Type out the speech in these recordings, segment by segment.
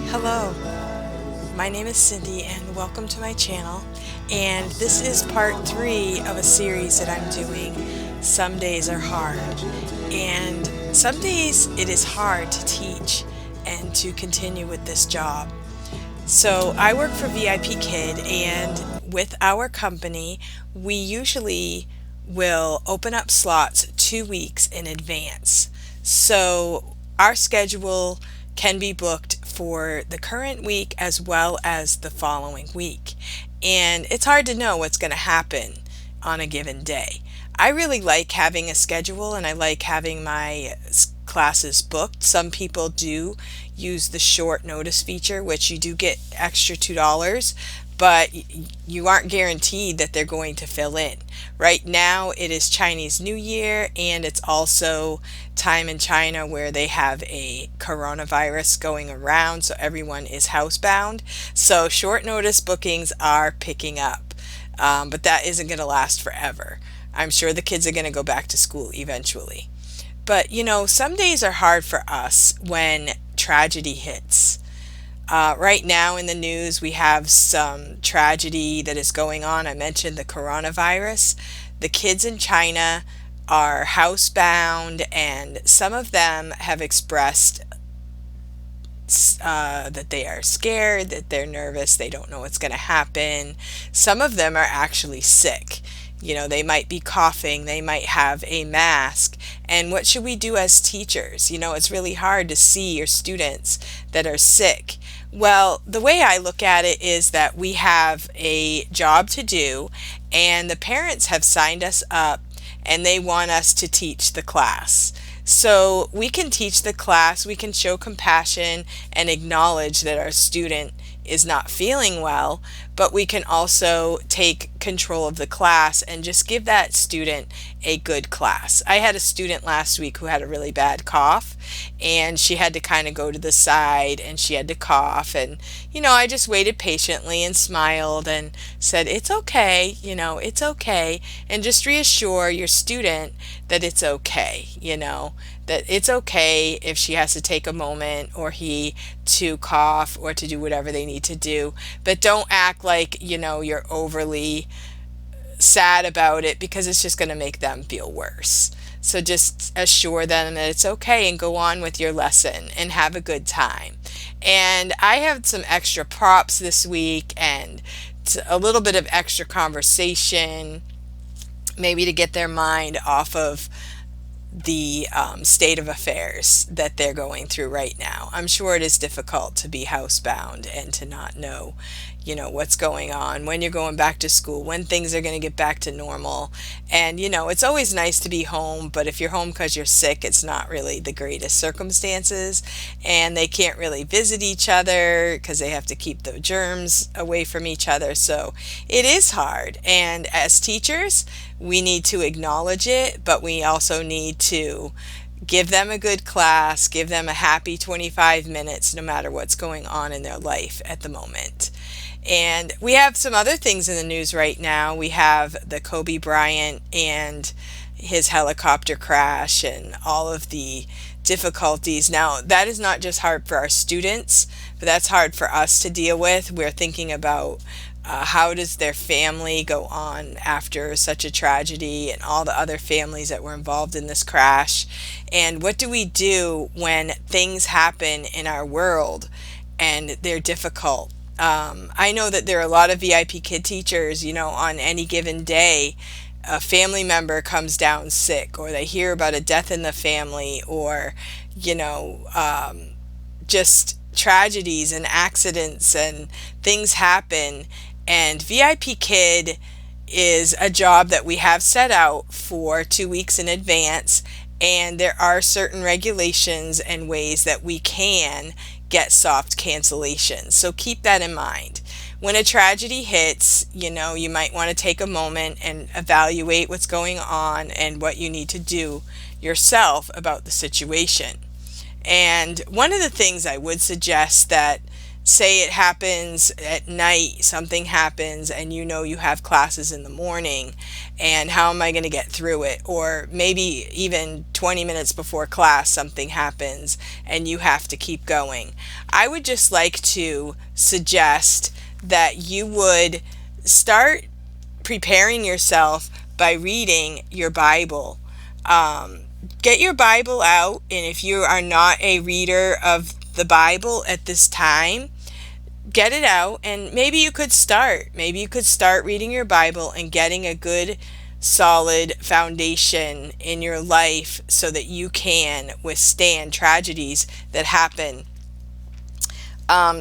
Hello, my name is Cindy and welcome to my channel. And this is part 3 of a series that I'm doing. Some days are hard. And some days it is hard to teach and to continue with this job. So I work for VIPKID, and with our company, we usually will open up slots 2 weeks in advance. So our schedule can be booked for the current week as well as the following week. And it's hard to know what's going to happen on a given day. I really like having a schedule and I like having my classes booked. Some people do use the short notice feature, which you do get extra $2, but you aren't guaranteed that they're going to fill in. Right now, it is Chinese New Year, and it's also time in China where they have a coronavirus going around, so everyone is housebound. So short notice bookings are picking up, but that isn't going to last forever. I'm sure the kids are going to go back to school eventually. But some days are hard for us when tragedy hits. Right now in the news, we have some tragedy that is going on. I mentioned the coronavirus. The kids in China are housebound, and some of them have expressed that they are scared, that they're nervous, they don't know what's going to happen. Some of them are actually sick. They might be coughing, they might have a mask. And what should we do as teachers? It's really hard to see your students that are sick. Well, the way I look at it is that we have a job to do, and the parents have signed us up and they want us to teach the class. So we can teach the class, we can show compassion and acknowledge that our student is not feeling well, but we can also take control of the class and just give that student a good class. I had a student last week who had a really bad cough, and she had to kind of go to the side and she had to cough, and I just waited patiently and smiled and said, it's okay, it's okay, and just reassure your student that it's okay, that it's okay if she has to take a moment or he to cough or to do whatever they need to do. But don't act like, you're overly sad about it, because it's just going to make them feel worse. So just assure them that it's okay and go on with your lesson and have a good time. And I have some extra props this week and a little bit of extra conversation, maybe to get their mind off of the state of affairs that they're going through right now. I'm sure it is difficult to be housebound and to not know, what's going on, when you're going back to school, when things are going to get back to normal. And, it's always nice to be home, but if you're home because you're sick, it's not really the greatest circumstances. And they can't really visit each other because they have to keep the germs away from each other. So it is hard. And as teachers, we need to acknowledge it, but we also need to give them a good class, give them a happy 25 minutes no matter what's going on in their life at the moment. And we have some other things in the news right now. We have the Kobe Bryant and his helicopter crash and all of the difficulties. Now, that is not just hard for our students, but that's hard for us to deal with. We're thinking about how does their family go on after such a tragedy, and all the other families that were involved in this crash, and what do we do when things happen in our world and they're difficult. I know that there are a lot of VIPKID teachers, on any given day a family member comes down sick, or they hear about a death in the family, or just tragedies and accidents and things happen. And VIPKID is a job that we have set out for 2 weeks in advance, and there are certain regulations and ways that we can get soft cancellations. So keep that in mind. When a tragedy hits, you might want to take a moment and evaluate what's going on and what you need to do yourself about the situation. And one of the things I would suggest that say it happens at night, something happens, and you know you have classes in the morning, and how am I going to get through it? Or maybe even 20 minutes before class, something happens and you have to keep going. I would just like to suggest that you would start preparing yourself by reading your Bible. Um, get your Bible out, and if you are not a reader of the Bible at this time, get it out, and maybe you could start. Maybe you could start reading your Bible and getting a good solid foundation in your life so that you can withstand tragedies that happen.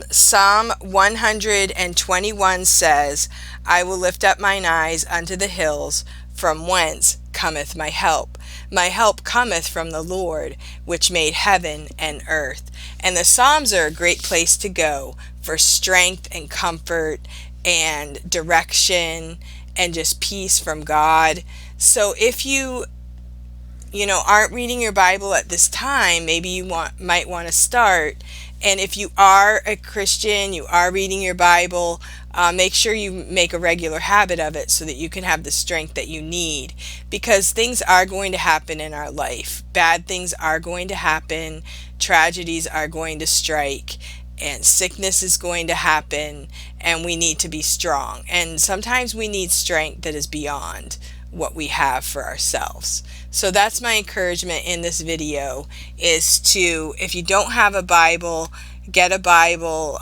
Psalm 121 says, I will lift up mine eyes unto the hills, from whence cometh my help. My help cometh from the Lord, which made heaven and earth. And the Psalms are a great place to go for strength and comfort and direction and just peace from God. So if you aren't reading your Bible at this time, maybe you might want to start. And if you are a Christian, you are reading your Bible, make sure you make a regular habit of it so that you can have the strength that you need, because things are going to happen in our life. Bad things are going to happen, tragedies are going to strike, and sickness is going to happen, and we need to be strong. And sometimes we need strength that is beyond what we have for ourselves. So that's my encouragement in this video, is to, if you don't have a Bible, get a Bible.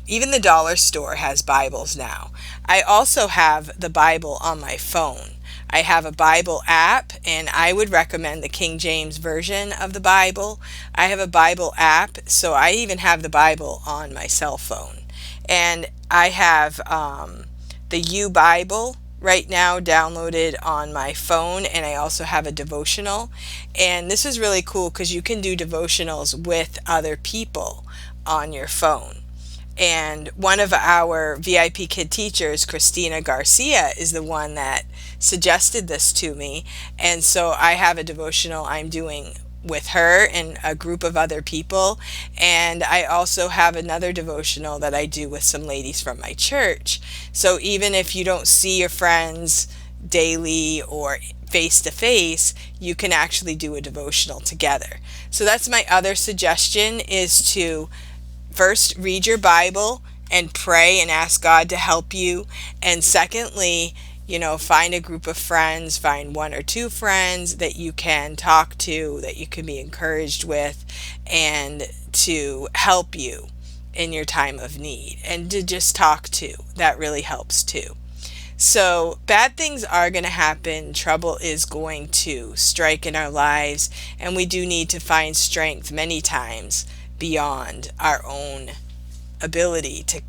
Even the dollar store has Bibles now. I also have the Bible on my phone. I have a Bible app, and I would recommend the King James Version of the Bible. I have a Bible app, so I even have the Bible on my cell phone. And I have the U Bible right now downloaded on my phone, and I also have a devotional. And this is really cool because you can do devotionals with other people on your phone. And one of our VIPKID teachers, Christina Garcia, is the one that suggested this to me. And so I have a devotional I'm doing with her and a group of other people. And I also have another devotional that I do with some ladies from my church. So even if you don't see your friends daily or face to face, you can actually do a devotional together. So that's my other suggestion, is to first read your Bible and pray and ask God to help you. And secondly, find a group of friends, find one or two friends that you can talk to, that you can be encouraged with, and to help you in your time of need, and to just talk to. That really helps too. So bad things are going to happen. Trouble is going to strike in our lives, and we do need to find strength many times beyond our own ability to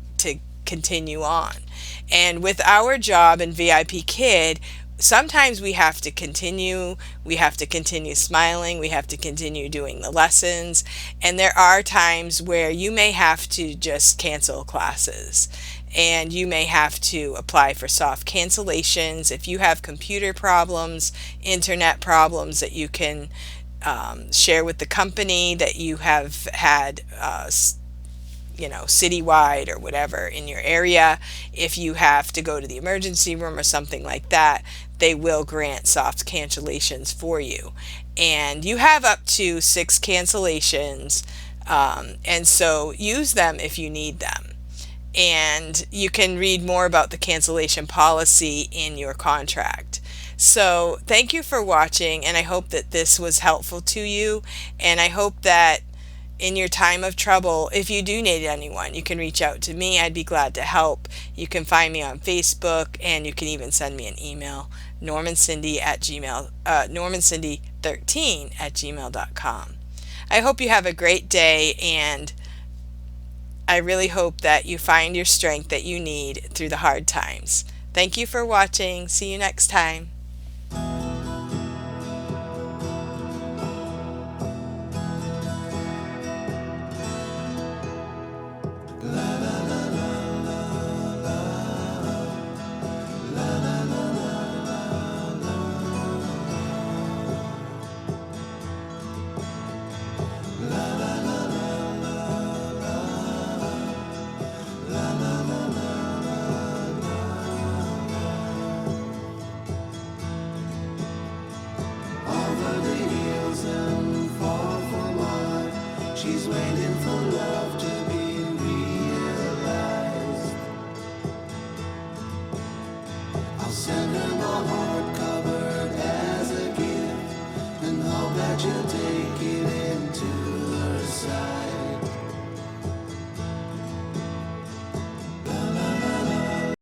continue on. And with our job in VIPKID, sometimes we have to continue smiling, we have to continue doing the lessons, and there are times where you may have to just cancel classes, and you may have to apply for soft cancellations. If you have computer problems, internet problems, that you can share with the company that you have had citywide or whatever in your area. If you have to go to the emergency room or something like that, they will grant soft cancellations for you. And you have up to 6 cancellations, and so use them if you need them. And you can read more about the cancellation policy in your contract. So thank you for watching, and I hope that this was helpful to you, and I hope that in your time of trouble, if you do need anyone, you can reach out to me. I'd be glad to help. You can find me on Facebook, and you can even send me an email, normancindy13@gmail.com. I hope you have a great day, and I really hope that you find your strength that you need through the hard times. Thank you for watching. See you next time. I'll send her my heart.